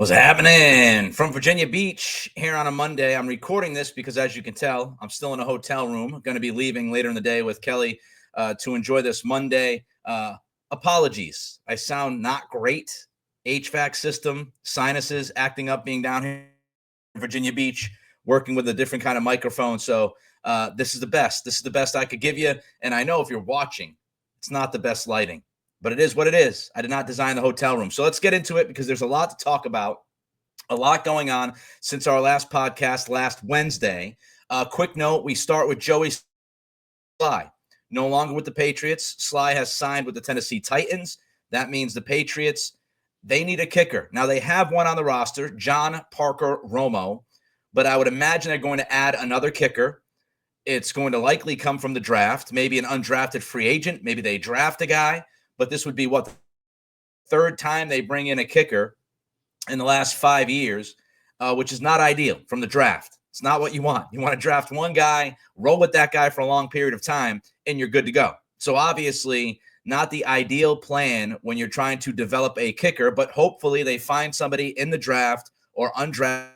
What's happening from Virginia Beach here on a Monday? I'm recording this because, as you can tell, I'm still in a hotel room. I'm going to be leaving later in the day with Kelly to enjoy this Monday. Apologies. I sound not great. HVAC system, sinuses acting up, being down here in Virginia Beach, working with a different kind of microphone. So this is the best. This is the best I could give you. And I know if you're watching, it's not the best lighting. But it is what it is. I did not design the hotel room. So let's get into it because there's a lot to talk about, a lot going on since our last podcast last Wednesday. Quick note, we start with Joey Sly. No longer with the Patriots. Sly has signed with the Tennessee Titans. That means the Patriots, they need a kicker. Now, they have one on the roster, John Parker Romo, but I would imagine they're going to add another kicker. It's going to likely come from the draft, maybe an undrafted free agent. Maybe they draft a guy. But this would be the third time they bring in a kicker in the last 5 years, which is not ideal from the draft. It's not what you want. You want to draft one guy, roll with that guy for a long period of time, and you're good to go. So obviously not the ideal plan when you're trying to develop a kicker, but hopefully they find somebody in the draft or undrafted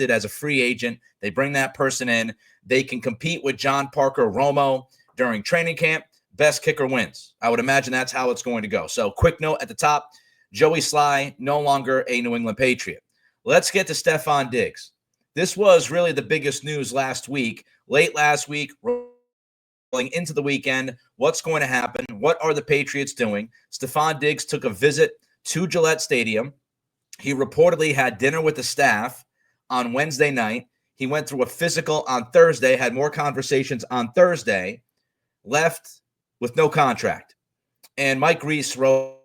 as a free agent. They bring that person in. They can compete with John Parker Romo during training camp. Best kicker wins. I would imagine that's how it's going to go. So quick note at the top, Joey Sly, no longer a New England Patriot. Let's get to Stefon Diggs. This was really the biggest news last week, late last week, rolling into the weekend. What's going to happen? What are the Patriots doing? Stefon Diggs took a visit to Gillette Stadium. He reportedly had dinner with the staff on Wednesday night. He went through a physical on Thursday, had more conversations on Thursday, left with no contract. And Mike Reese wrote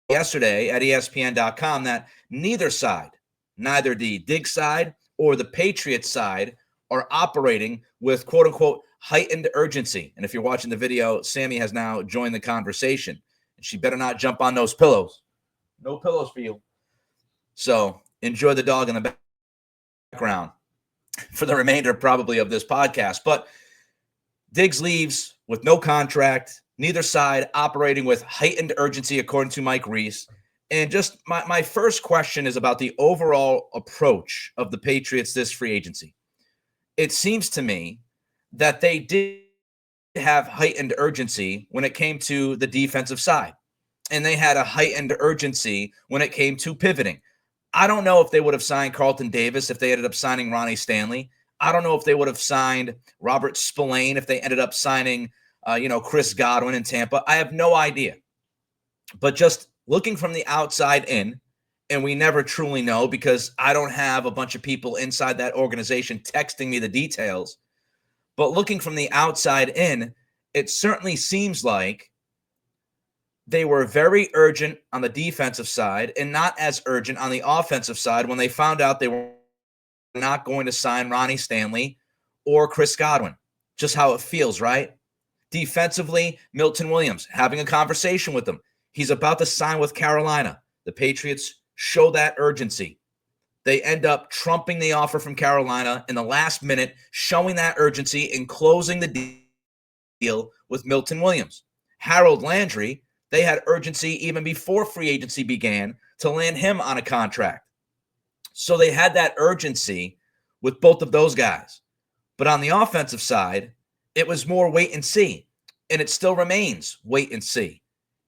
yesterday at ESPN.com that neither side, neither the Diggs side or the Patriots side, are operating with quote-unquote heightened urgency. And if you're watching the video, Sammy has now joined the conversation. And she better not jump on those pillows. No pillows for you. So enjoy the dog in the background for the remainder probably of this podcast. But Diggs leaves with no contract, neither side operating with heightened urgency, according to Mike Reese. And just my first question is about the overall approach of the Patriots this free agency. It seems to me that they did have heightened urgency when it came to the defensive side, and they had a heightened urgency when it came to pivoting. I don't know if they would have signed Carlton Davis if they ended up signing Ronnie Stanley. I don't know if they would have signed Robert Spillane if they ended up signing, Chris Godwin in Tampa. I have no idea. But just looking from the outside in, and we never truly know because I don't have a bunch of people inside that organization texting me the details. But looking from the outside in, it certainly seems like they were very urgent on the defensive side and not as urgent on the offensive side when they found out they were not going to sign Ronnie Stanley or Chris Godwin. Just how it feels, right? Defensively, Milton Williams, having a conversation with them. He's about to sign with Carolina. The Patriots show that urgency. They end up trumping the offer from Carolina in the last minute, showing that urgency and closing the deal with Milton Williams. Harold Landry, they had urgency even before free agency began to land him on a contract. So they had that urgency with both of those guys. But on the offensive side, it was more wait and see. And it still remains wait and see.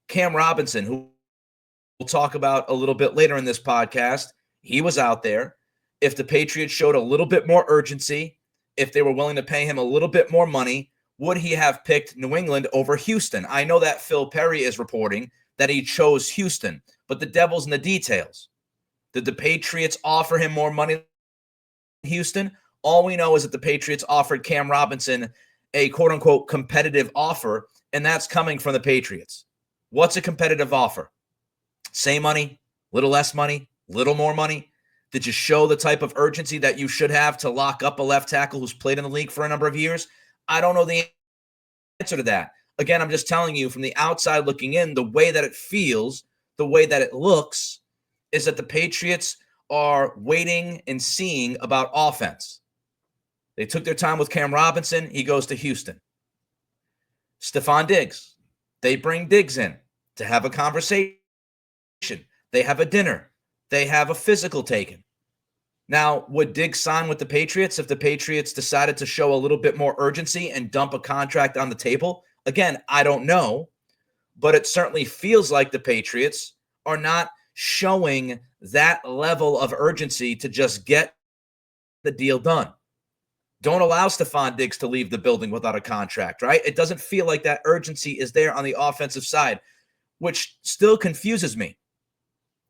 Cam Robinson, who we'll talk about a little bit later in this podcast, he was out there. If the Patriots showed a little bit more urgency, if they were willing to pay him a little bit more money, would he have picked New England over Houston? I know that Phil Perry is reporting that he chose Houston, but the devil's in the details. Did the Patriots offer him more money than Houston? All we know is that the Patriots offered Cam Robinson a quote-unquote competitive offer, and that's coming from the Patriots. What's a competitive offer? Same money, little less money, little more money? Did you show the type of urgency that you should have to lock up a left tackle who's played in the league for a number of years? I don't know the answer to that. Again, I'm just telling you from the outside looking in, the way that it feels, the way that it looks, is that the Patriots are waiting and seeing about offense. They took their time with Cam Robinson. He goes to Houston. Stefon Diggs. They bring Diggs in to have a conversation. They have a dinner. They have a physical taken. Now, would Diggs sign with the Patriots if the Patriots decided to show a little bit more urgency and dump a contract on the table? Again, I don't know, but it certainly feels like the Patriots are not showing that level of urgency to just get the deal done. Don't allow Stefon Diggs to leave the building without a contract, right? It doesn't feel like that urgency is there on the offensive side, which still confuses me.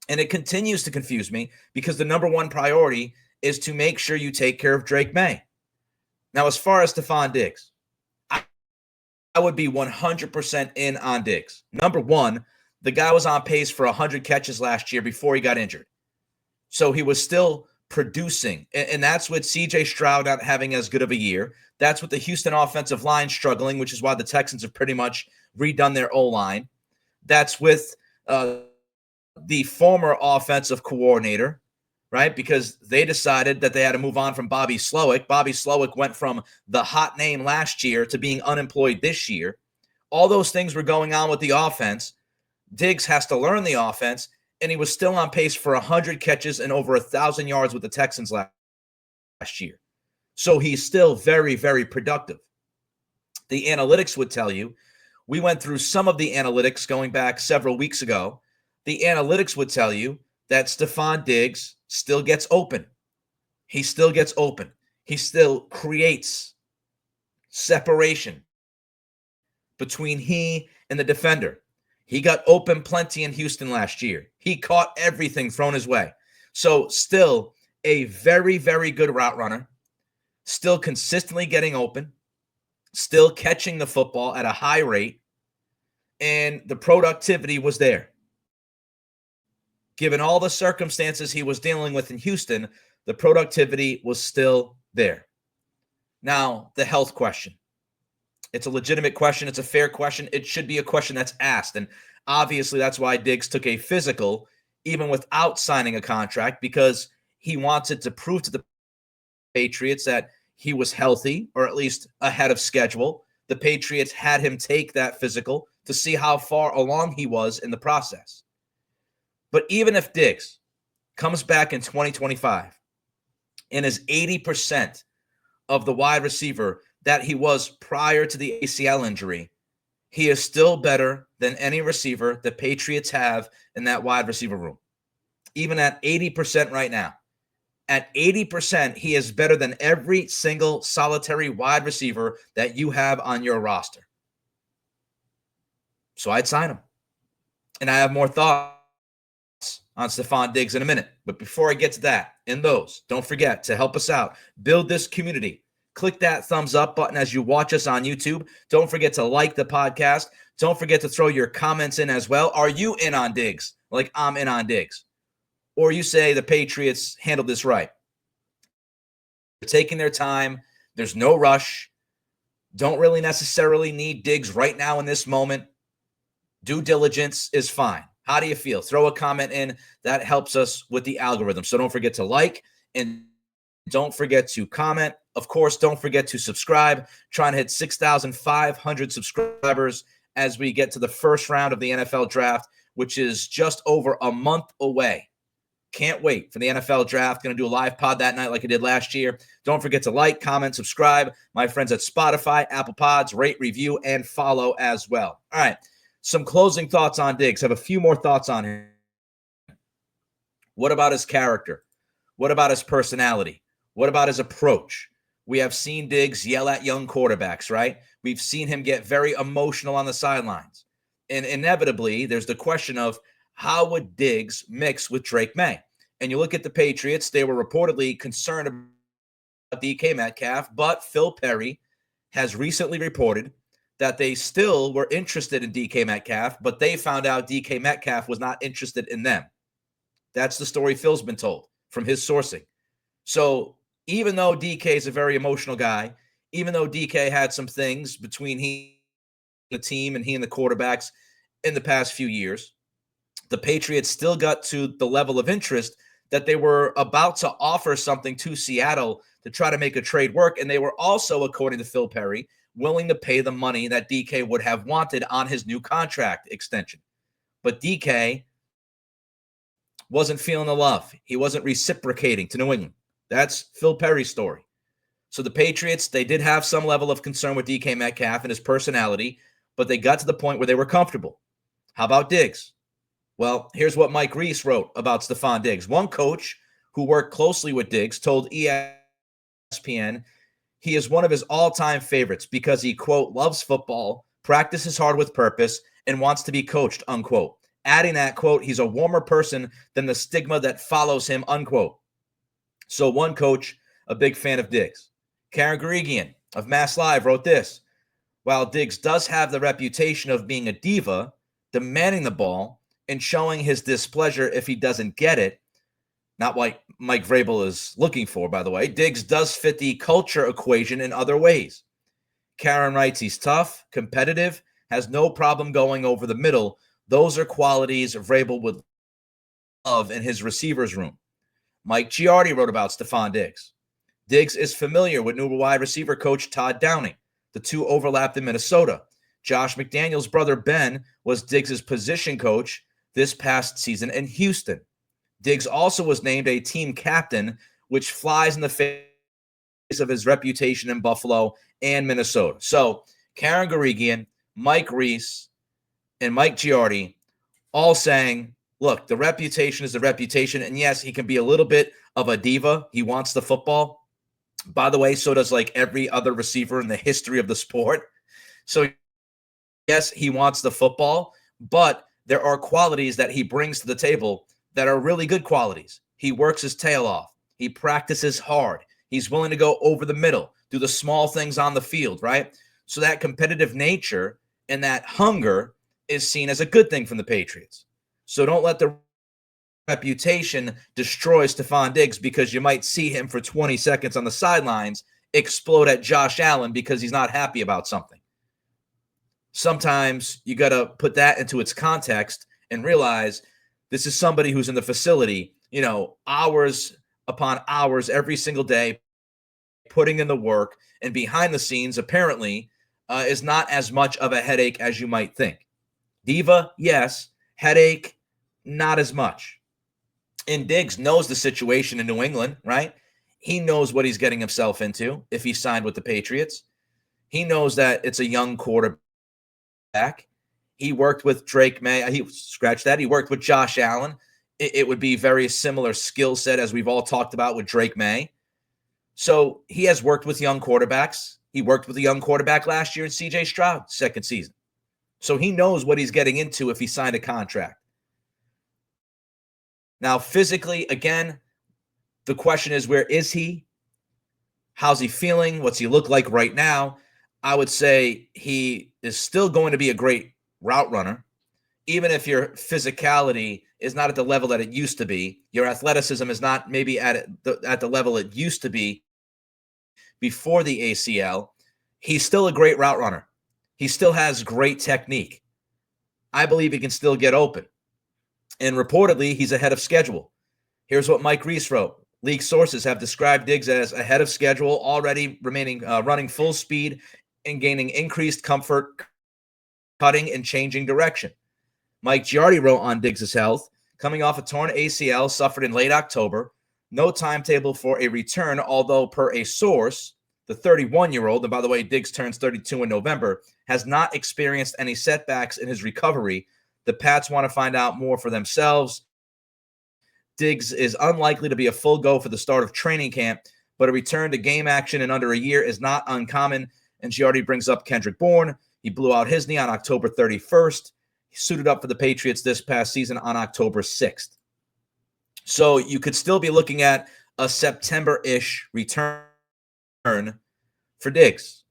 And it continues to confuse me because the number one priority is to make sure you take care of Drake May. Now, as far as Stefon Diggs, I would be 100% in on Diggs. Number one, the guy was on pace for 100 catches last year before he got injured. So he was still producing. And that's with CJ Stroud not having as good of a year. That's with the Houston offensive line struggling, which is why the Texans have pretty much redone their O-line. That's with the former offensive coordinator, right? Because they decided that they had to move on from Bobby Slowick. Bobby Slowick went from the hot name last year to being unemployed this year. All those things were going on with the offense. Diggs has to learn the offense, and he was still on pace for 100 catches and over 1,000 yards with the Texans last year. So he's still very, very productive. The analytics would tell you, we went through some of the analytics going back several weeks ago. The analytics would tell you that Stefon Diggs still gets open. He still gets open. He still creates separation between he and the defender. He got open plenty in Houston last year. He caught everything thrown his way. So still a very, very good route runner, still consistently getting open, still catching the football at a high rate, and the productivity was there. Given all the circumstances he was dealing with in Houston, the productivity was still there. Now, the health question. It's a legitimate question. It's a fair question. It should be a question that's asked. And obviously, that's why Diggs took a physical, even without signing a contract, because he wanted to prove to the Patriots that he was healthy, or at least ahead of schedule. The Patriots had him take that physical to see how far along he was in the process. But even if Diggs comes back in 2025 and is 80% of the wide receiver that he was prior to the ACL injury, he is still better than any receiver the Patriots have in that wide receiver room. Even at 80% right now. At 80%, he is better than every single solitary wide receiver that you have on your roster. So I'd sign him. And I have more thoughts on Stefon Diggs in a minute. But before I get to that, don't forget to help us out. Build this community. Click that thumbs up button as you watch us on YouTube. Don't forget to like the podcast. Don't forget to throw your comments in as well. Are you in on Diggs? Like I'm in on Diggs. Or you say the Patriots handled this right. They're taking their time. There's no rush. Don't really necessarily need Diggs right now in this moment. Due diligence is fine. How do you feel? Throw a comment in. That helps us with the algorithm. So don't forget to like and don't forget to comment. Of course, don't forget to subscribe. Trying to hit 6,500 subscribers as we get to the first round of the NFL draft, which is just over a month away. Can't wait for the NFL draft. Going to do a live pod that night like I did last year. Don't forget to like, comment, subscribe. My friends at Spotify, Apple Pods, rate, review, and follow as well. All right. Some closing thoughts on Diggs. I have a few more thoughts on him. What about his character? What about his personality? What about his approach? We have seen Diggs yell at young quarterbacks, right? We've seen him get very emotional on the sidelines. And inevitably, there's the question of how would Diggs mix with Drake May? And you look at the Patriots, they were reportedly concerned about DK Metcalf, but Phil Perry has recently reported that they still were interested in DK Metcalf, but they found out DK Metcalf was not interested in them. That's the story Phil's been told from his sourcing. So even though DK is a very emotional guy, even though DK had some things between he and the team and he and the quarterbacks in the past few years, the Patriots still got to the level of interest that they were about to offer something to Seattle to try to make a trade work. And they were also, according to Phil Perry, willing to pay the money that DK would have wanted on his new contract extension. But DK wasn't feeling the love. He wasn't reciprocating to New England. That's Phil Perry's story. So the Patriots, they did have some level of concern with DK Metcalf and his personality, but they got to the point where they were comfortable. How about Diggs? Well, here's what Mike Reese wrote about Stefon Diggs. One coach who worked closely with Diggs told ESPN he is one of his all-time favorites because he, quote, loves football, practices hard with purpose, and wants to be coached, unquote. Adding that, quote, he's a warmer person than the stigma that follows him, unquote. So one coach, a big fan of Diggs. Karen Guregian of Mass Live wrote this. While Diggs does have the reputation of being a diva, demanding the ball, and showing his displeasure if he doesn't get it, not what Mike Vrabel is looking for, by the way, Diggs does fit the culture equation in other ways. Karen writes he's tough, competitive, has no problem going over the middle. Those are qualities Vrabel would love in his receivers room. Mike Giardi wrote about Stefon Diggs. Diggs is familiar with new wide receiver coach Todd Downing. The two overlapped in Minnesota. Josh McDaniels' brother Ben was Diggs' position coach this past season in Houston. Diggs also was named a team captain, which flies in the face of his reputation in Buffalo and Minnesota. So Karen Guregian, Mike Reese, and Mike Giardi all saying, look, the reputation is the reputation. And yes, he can be a little bit of a diva. He wants the football. By the way, so does like every other receiver in the history of the sport. So yes, he wants the football, but there are qualities that he brings to the table that are really good qualities. He works his tail off. He practices hard. He's willing to go over the middle, do the small things on the field, right? So that competitive nature and that hunger is seen as a good thing from the Patriots. So don't let the reputation destroy Stefon Diggs because you might see him for 20 seconds on the sidelines explode at Josh Allen because he's not happy about something. Sometimes you got to put that into its context and realize this is somebody who's in the facility, hours upon hours every single day, putting in the work, and behind the scenes, apparently, is not as much of a headache as you might think. Diva, yes. Headache, not as much. And Diggs knows the situation in New England, right? He knows what he's getting himself into if he signed with the Patriots. He knows that it's a young quarterback. He worked with Drake May. He worked with Josh Allen. It would be very similar skill set as we've all talked about with Drake May. So he has worked with young quarterbacks. He worked with a young quarterback last year in C.J. Stroud, second season. So he knows what he's getting into if he signed a contract. Now, physically, again, the question is, where is he? How's he feeling? What's he look like right now? I would say he is still going to be a great route runner, even if your physicality is not at the level that it used to be. Your athleticism is not maybe at the level it used to be before the ACL. He's still a great route runner. He still has great technique. I believe he can still get open. And reportedly, he's ahead of schedule. Here's what Mike Reese wrote. League sources have described Diggs as ahead of schedule, already running full speed and gaining increased comfort, cutting and changing direction. Mike Giardi wrote on Diggs' health, coming off a torn ACL suffered in late October. No timetable for a return, although per a source, the 31-year-old, and by the way, Diggs turns 32 in November, has not experienced any setbacks in his recovery. The Pats want to find out more for themselves. Diggs is unlikely to be a full go for the start of training camp, but a return to game action in under a year is not uncommon. And Giardi brings up Kendrick Bourne. He blew out his knee on October 31st. He suited up for the Patriots this past season on October 6th. So you could still be looking at a September-ish return for Diggs.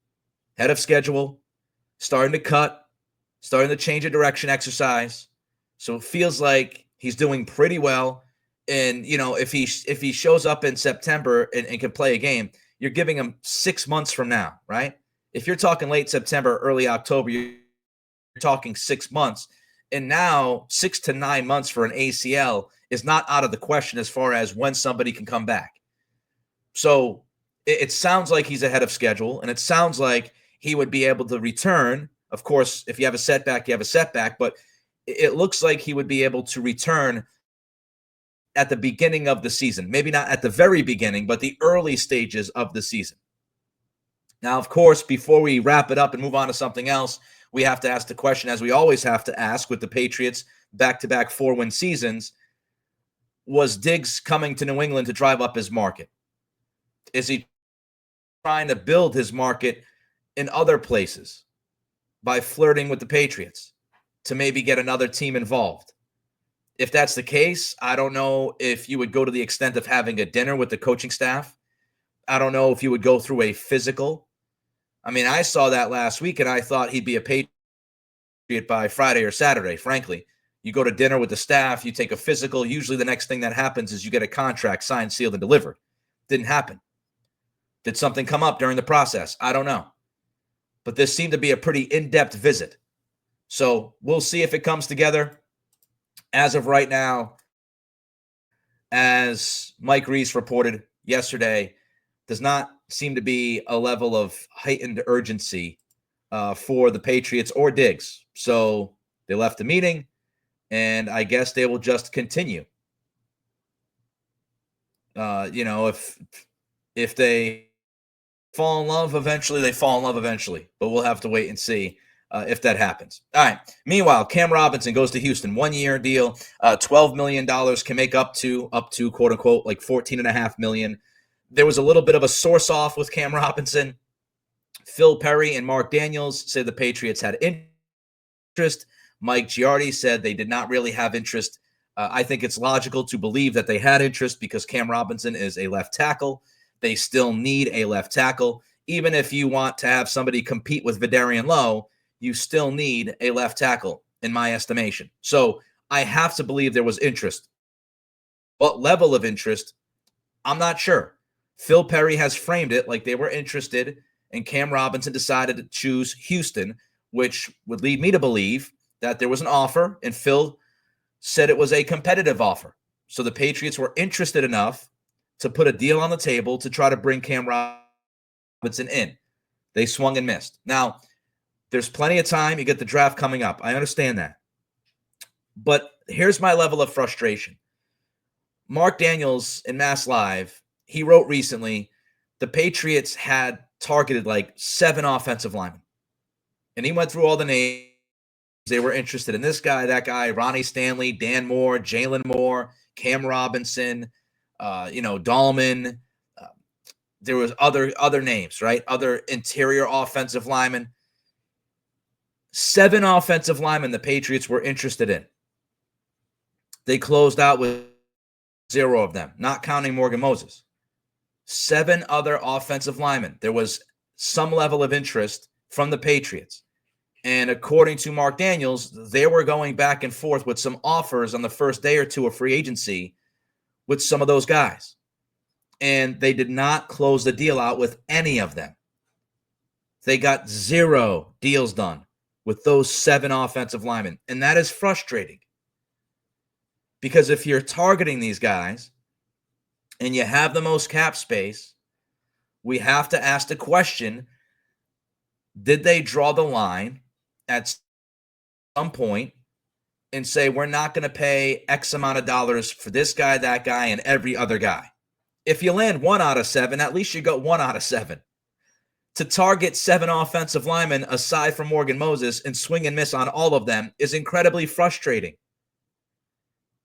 Head of schedule, starting to cut, starting to change a direction exercise. So it feels like he's doing pretty well. And, if he shows up in September and can play a game, you're giving him 6 months from now, right? If you're talking late September, early October, you're talking 6 months. And now 6 to 9 months for an ACL is not out of the question as far as when somebody can come back. So it sounds like he's ahead of schedule, and it sounds like he would be able to return. Of course, if you have a setback, you have a setback, but it looks like he would be able to return at the beginning of the season. Maybe not at the very beginning, but the early stages of the season. Now, of course, before we wrap it up and move on to something else, we have to ask the question, as we always have to ask with the Patriots back-to-back 4-win seasons, was Diggs coming to New England to drive up his market? Is he trying to build his market in other places by flirting with the Patriots to maybe get another team involved? If that's the case, I don't know if you would go to the extent of having a dinner with the coaching staff. I don't know if you would go through a physical. I mean, I saw that last week, and I thought he'd be a Patriot by Friday or Saturday, frankly. You go to dinner with the staff, you take a physical. Usually the next thing that happens is you get a contract signed, sealed, and delivered. Didn't happen. Did something come up during the process? I don't know. But this seemed to be a pretty in-depth visit. So we'll see if it comes together. As of right now, as Mike Reese reported yesterday, does not seem to be a level of heightened urgency for the Patriots or Diggs. So they left the meeting, and I guess they will just continue. If they fall in love eventually, they fall in love eventually. But we'll have to wait and see if that happens. All right. Meanwhile, Cam Robinson goes to Houston, 1-year deal, $12 million, can make up to quote unquote like $14.5 million. There was a little bit of a source off with Cam Robinson. Phil Perry and Mark Daniels said the Patriots had interest. Mike Giardi said they did not really have interest. I think it's logical to believe that they had interest because Cam Robinson is a left tackle. They still need a left tackle. Even if you want to have somebody compete with Vidarian Lowe, you still need a left tackle, in my estimation. So I have to believe there was interest. What level of interest? I'm not sure. Phil Perry has framed it like they were interested, and Cam Robinson decided to choose Houston, which would lead me to believe that there was an offer, and Phil said it was a competitive offer. So the Patriots were interested enough to put a deal on the table to try to bring Cam Robinson in. They swung and missed. Now, there's plenty of time. You get the draft coming up. I understand that. But here's my level of frustration. Mark Daniels in Mass Live, he wrote recently, the Patriots had targeted like 7 offensive linemen. And he went through all the names. They were interested in this guy, that guy, Ronnie Stanley, Dan Moore, Jalen Moore, Cam Robinson, Dahlman. There was other names, right? Other interior offensive linemen. 7 offensive linemen the Patriots were interested in. They closed out with 0 of them, not counting Morgan Moses. 7 other offensive linemen. There was some level of interest from the Patriots. And according to Mark Daniels, they were going back and forth with some offers on the first day or two of free agency with some of those guys. And they did not close the deal out with any of them. They got 0 deals done with those 7 offensive linemen. And that is frustrating. Because if you're targeting these guys and you have the most cap space, we have to ask the question, did they draw the line at some point and say, we're not going to pay X amount of dollars for this guy, that guy, and every other guy? If you land 1 out of 7, at least you got 1 out of 7. To target 7 offensive linemen aside from Morgan Moses and swing and miss on all of them is incredibly frustrating.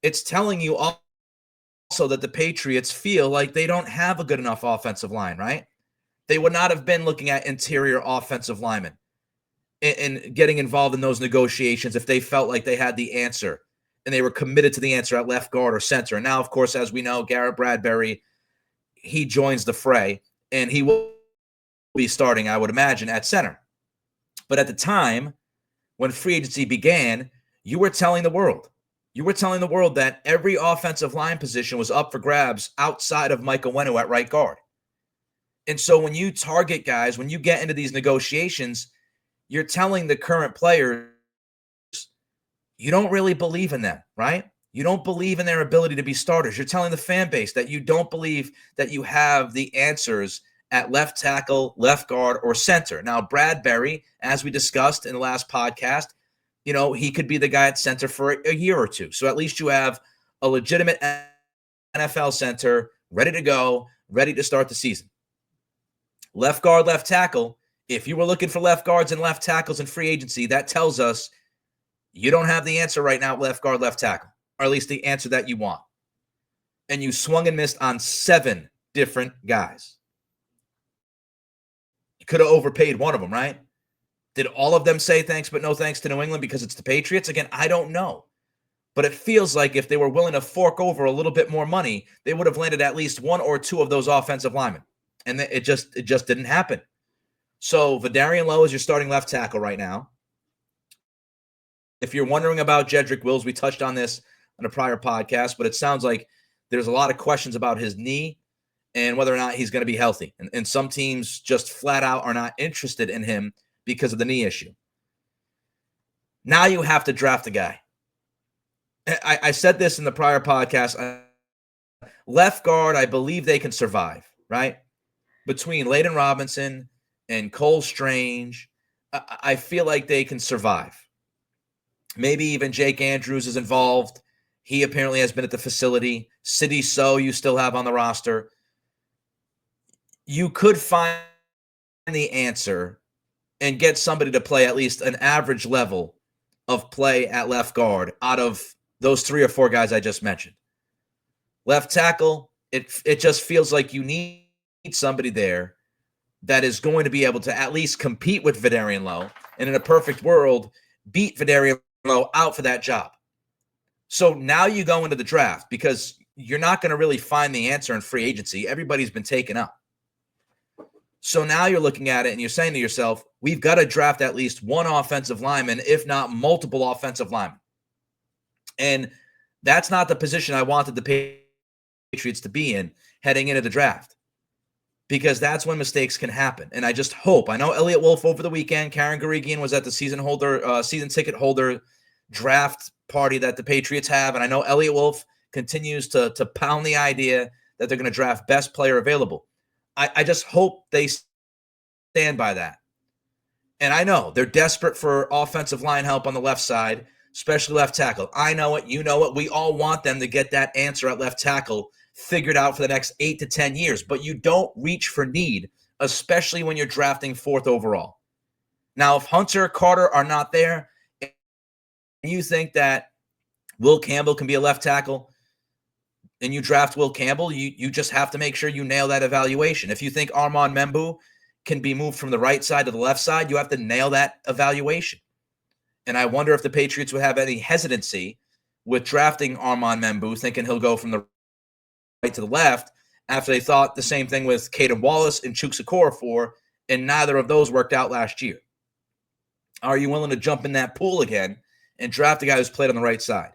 It's telling you also that the Patriots feel like they don't have a good enough offensive line, right? They would not have been looking at interior offensive linemen and getting involved in those negotiations if they felt like they had the answer and they were committed to the answer at left guard or center. And now, of course, as we know, Garrett Bradbury, he joins the fray, and he will be starting, I would imagine, at center. But at the time when free agency began, you were telling the world that every offensive line position was up for grabs outside of Mike Onwenu at right guard. And so when you target guys, when you get into these negotiations, you're telling the current players you don't really believe in them, right? You don't believe in their ability to be starters. You're telling the fan base that you don't believe that you have the answers at left tackle, left guard, or center. Now, Bradbury, as we discussed in the last podcast, he could be the guy at center for a year or two. So at least you have a legitimate NFL center, ready to go, ready to start the season. Left guard, left tackle. If you were looking for left guards and left tackles in free agency, that tells us you don't have the answer right now, left guard, left tackle, or at least the answer that you want. And you swung and missed on 7 different guys. You could have overpaid one of them, right? Did all of them say thanks but no thanks to New England because it's the Patriots? Again, I don't know. But it feels like if they were willing to fork over a little bit more money, they would have landed at least 1 or 2 of those offensive linemen. And it just didn't happen. So Vidarian Lowe is your starting left tackle right now. If you're wondering about Jedrick Wills, we touched on this on a prior podcast, but it sounds like there's a lot of questions about his knee and whether or not he's going to be healthy. And some teams just flat out are not interested in him because of the knee issue. Now you have to draft a guy. I said this in the prior podcast. Left guard, I believe they can survive, right? Between Layden Robinson and Cole Strange, I feel like they can survive. Maybe even Jake Andrews is involved. He apparently has been at the facility. City So you still have on the roster. You could find the answer and get somebody to play at least an average level of play at left guard out of those 3 or 4 guys I just mentioned. Left tackle, it just feels like you need somebody there that is going to be able to at least compete with Vidarian Lowe, and in a perfect world, beat Vidarian Lowe out for that job. So now you go into the draft because you're not going to really find the answer in free agency. Everybody's been taken up. So now you're looking at it and you're saying to yourself, we've got to draft at least 1 offensive lineman, if not multiple offensive linemen. And that's not the position I wanted the Patriots to be in heading into the draft, because that's when mistakes can happen. And I just hope, I know Elliott Wolf over the weekend, Karen Garigian was at the season ticket holder draft party that the Patriots have. And I know Elliott Wolf continues to pound the idea that they're going to draft best player available. I just hope they stand by that. And I know they're desperate for offensive line help on the left side, especially left tackle. I know it. You know it. We all want them to get that answer at left tackle figured out for the next 8 to 10 years. But you don't reach for need, especially when you're drafting 4th overall. Now, if Hunter, Carter are not there, and you think that Will Campbell can be a left tackle, and you draft Will Campbell, you just have to make sure you nail that evaluation. If you think Armand Membu can be moved from the right side to the left side, you have to nail that evaluation. And I wonder if the Patriots would have any hesitancy with drafting Armand Membu, thinking he'll go from the right to the left, after they thought the same thing with Caden Wallace and Chukwuekorfor for, and neither of those worked out last year. Are you willing to jump in that pool again and draft a guy who's played on the right side?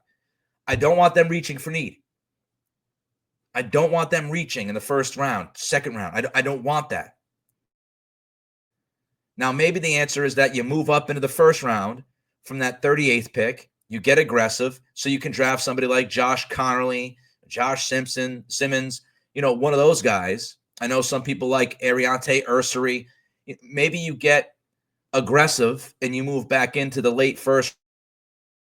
I don't want them reaching for need. I don't want them reaching in the 1st round, 2nd round. I don't want that. Now, maybe the answer is that you move up into the 1st round from that 38th pick. You get aggressive so you can draft somebody like Josh Connerly, Josh Simmons, one of those guys. I know some people like Ariante Ursary. Maybe you get aggressive and you move back into the late 1st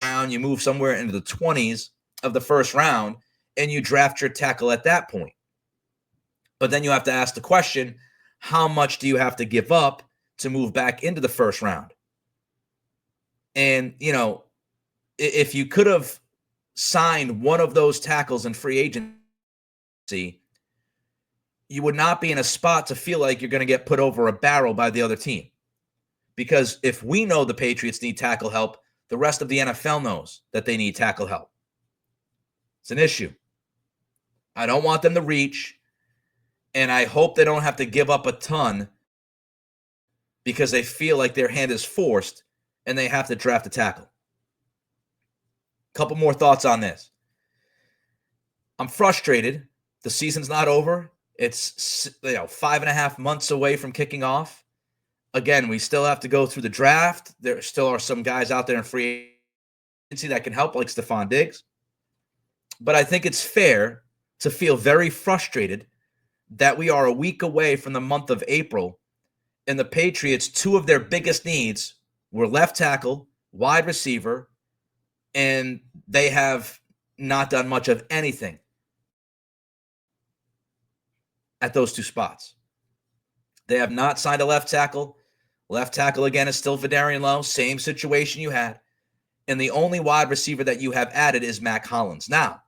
round. You move somewhere into the 20s of the 1st round, and you draft your tackle at that point. But then you have to ask the question, how much do you have to give up to move back into the 1st round? And, if you could have signed one of those tackles in free agency, you would not be in a spot to feel like you're going to get put over a barrel by the other team. Because if we know the Patriots need tackle help, the rest of the NFL knows that they need tackle help. It's an issue. I don't want them to reach, and I hope they don't have to give up a ton because they feel like their hand is forced and they have to draft a tackle. Couple more thoughts on this. I'm frustrated. The season's not over. It's 5.5 months away from kicking off. Again, we still have to go through the draft. There still are some guys out there in free agency that can help, like Stefon Diggs. But I think it's fair to feel very frustrated that we are a week away from the month of April, and the Patriots, 2 of their biggest needs were left tackle, wide receiver, and they have not done much of anything at those two spots. They have not signed a left tackle. Left tackle, again, is still Vidarian Lowe. Same situation you had. And the only wide receiver that you have added is Mac Hollins. Now,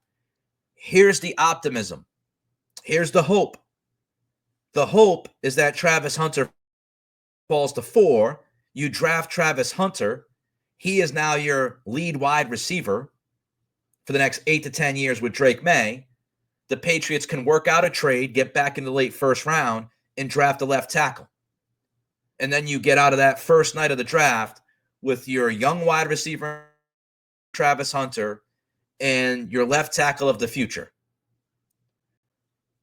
here's the optimism. Here's the hope. The hope is that Travis Hunter falls to 4. You draft Travis Hunter. He is now your lead wide receiver for the next 8 to 10 years with Drake May. The Patriots can work out a trade, get back in the late first round, and draft a left tackle. And then you get out of that first night of the draft with your young wide receiver, Travis Hunter, and your left tackle of the future.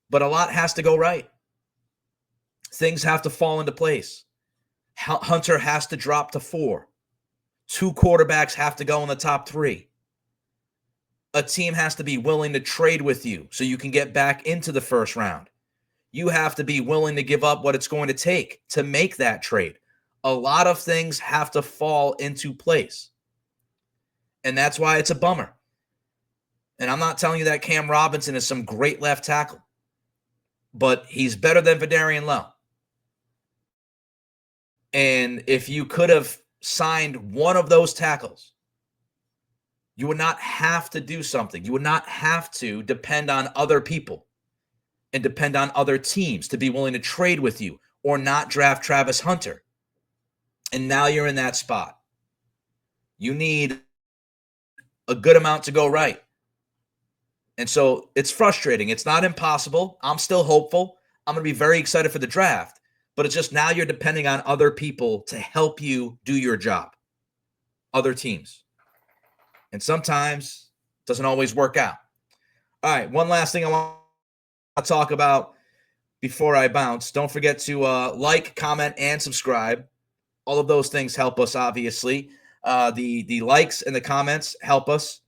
But a lot has to go right. Things have to fall into place. Hunter has to drop to 4. 2 quarterbacks have to go in the top 3. A team has to be willing to trade with you so you can get back into the first round. You have to be willing to give up what it's going to take to make that trade. A lot of things have to fall into place. And that's why it's a bummer. And I'm not telling you that Cam Robinson is some great left tackle, but he's better than Vidarian Lowe. And if you could have signed one of those tackles, you would not have to do something. You would not have to depend on other people and depend on other teams to be willing to trade with you or not draft Travis Hunter. And now you're in that spot. You need a good amount to go right. And so it's frustrating. It's not impossible. I'm still hopeful. I'm going to be very excited for the draft. But it's just now you're depending on other people to help you do your job. Other teams. And sometimes it doesn't always work out. All right, one last thing I want to talk about before I bounce. Don't forget to like, comment, and subscribe. All of those things help us, obviously. The likes and the comments help us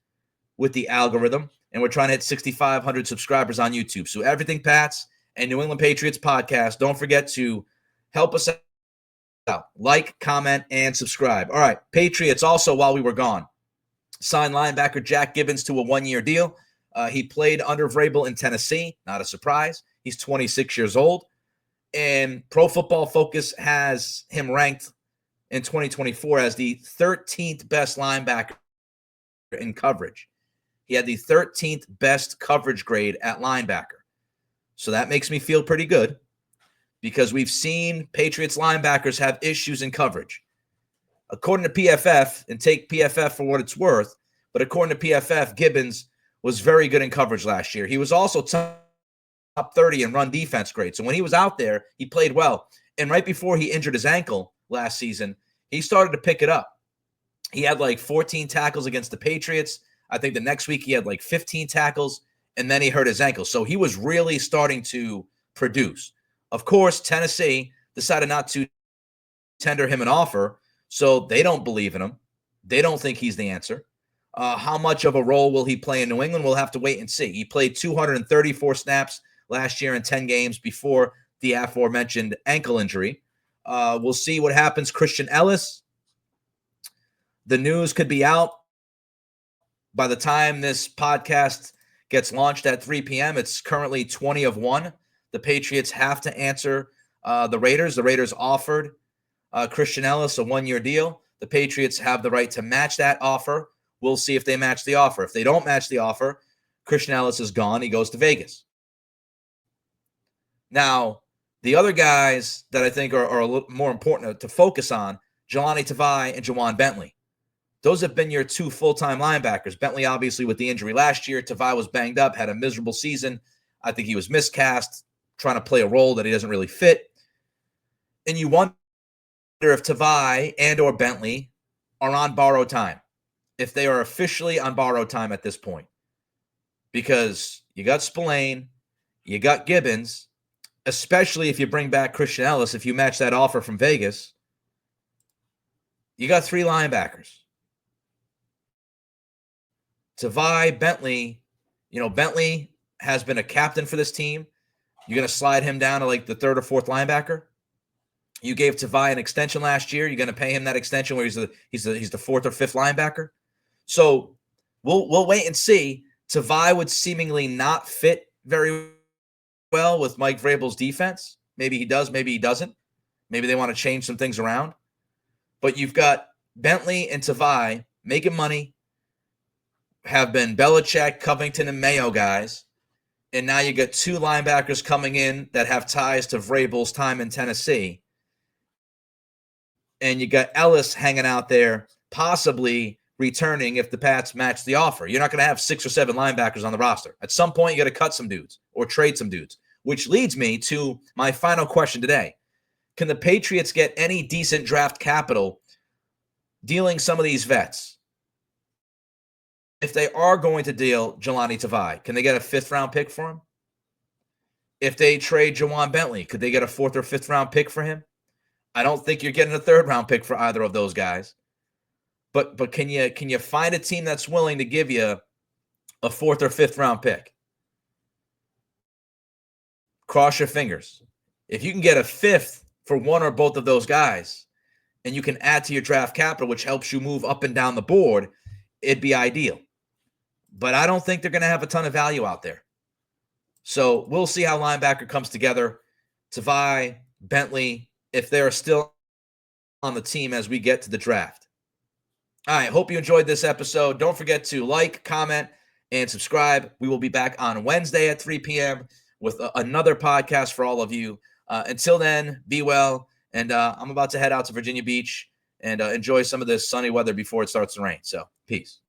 with the algorithm. And we're trying to hit 6,500 subscribers on YouTube. So everything Pats and New England Patriots podcast, don't forget to help us out. Like, comment, and subscribe. All right, Patriots also, while we were gone, signed linebacker Jack Gibbens to a 1-year deal. He played under Vrabel in Tennessee. Not a surprise. He's 26 years old. And Pro Football Focus has him ranked in 2024 as the 13th best linebacker in coverage. He had the 13th best coverage grade at linebacker. So that makes me feel pretty good because we've seen Patriots linebackers have issues in coverage. According to PFF, and take PFF for what it's worth, but according to PFF, Gibbons was very good in coverage last year. He was also top 30 in run defense grade. So when he was out there, he played well. And right before he injured his ankle last season, he started to pick it up. He had like 14 tackles against the Patriots. I think the next week he had like 15 tackles, and then he hurt his ankle. So he was really starting to produce. Of course, Tennessee decided not to tender him an offer, so they don't believe in him. They don't think he's the answer. How much of a role will he play in New England? We'll have to wait and see. He played 234 snaps last year in 10 games before the aforementioned ankle injury. We'll see what happens. Christian Ellis, the news could be out by the time this podcast gets launched at 3 p.m. It's currently 20 of 1. The Patriots have to answer the Raiders. The Raiders offered Christian Ellis a 1-year deal. The Patriots have the right to match that offer. We'll see if they match the offer. If they don't match the offer, Christian Ellis is gone. He goes to Vegas. Now, the other guys that I think are a little more important to focus on, Jelani Tavai and Jawan Bentley. Those have been your 2 full-time linebackers. Bentley, obviously, with the injury last year. Tavai was banged up, had a miserable season. I think he was miscast, trying to play a role that he doesn't really fit. And you wonder if Tavai and or Bentley are on borrowed time, if they are officially on borrowed time at this point. Because you got Spillane, you got Gibbons, especially if you bring back Christian Ellis, if you match that offer from Vegas, you got 3 linebackers. Tavai, Bentley, Bentley has been a captain for this team. You're going to slide him down to like the 3rd or 4th linebacker. You gave Tavai an extension last year. You're going to pay him that extension where he's the 4th or 5th linebacker. So we'll wait and see. Tavai would seemingly not fit very well with Mike Vrabel's defense. Maybe he does, maybe he doesn't. Maybe they want to change some things around. But you've got Bentley and Tavai making money, have been Belichick, Covington, and Mayo guys. And now you get two linebackers coming in that have ties to Vrabel's time in Tennessee. And you got Ellis hanging out there, possibly returning if the Pats match the offer. You're not going to have 6 or 7 linebackers on the roster. At some point, you got to cut some dudes or trade some dudes, which leads me to my final question today. Can the Patriots get any decent draft capital dealing some of these vets? If they are going to deal Jelani Tavai, can they get a 5th-round pick for him? If they trade Jawan Bentley, could they get a 4th or 5th-round pick for him? I don't think you're getting a 3rd-round pick for either of those guys. But can you find a team that's willing to give you a 4th or 5th-round pick? Cross your fingers. If you can get a 5th for one or both of those guys, and you can add to your draft capital, which helps you move up and down the board, it'd be ideal. But I don't think they're going to have a ton of value out there. So we'll see how linebacker comes together. Tavai, Bentley, if they're still on the team as we get to the draft. All right, hope you enjoyed this episode. Don't forget to like, comment, and subscribe. We will be back on Wednesday at 3 p.m. with another podcast for all of you. Until then, be well. And I'm about to head out to Virginia Beach and enjoy some of this sunny weather before it starts to rain. So, peace.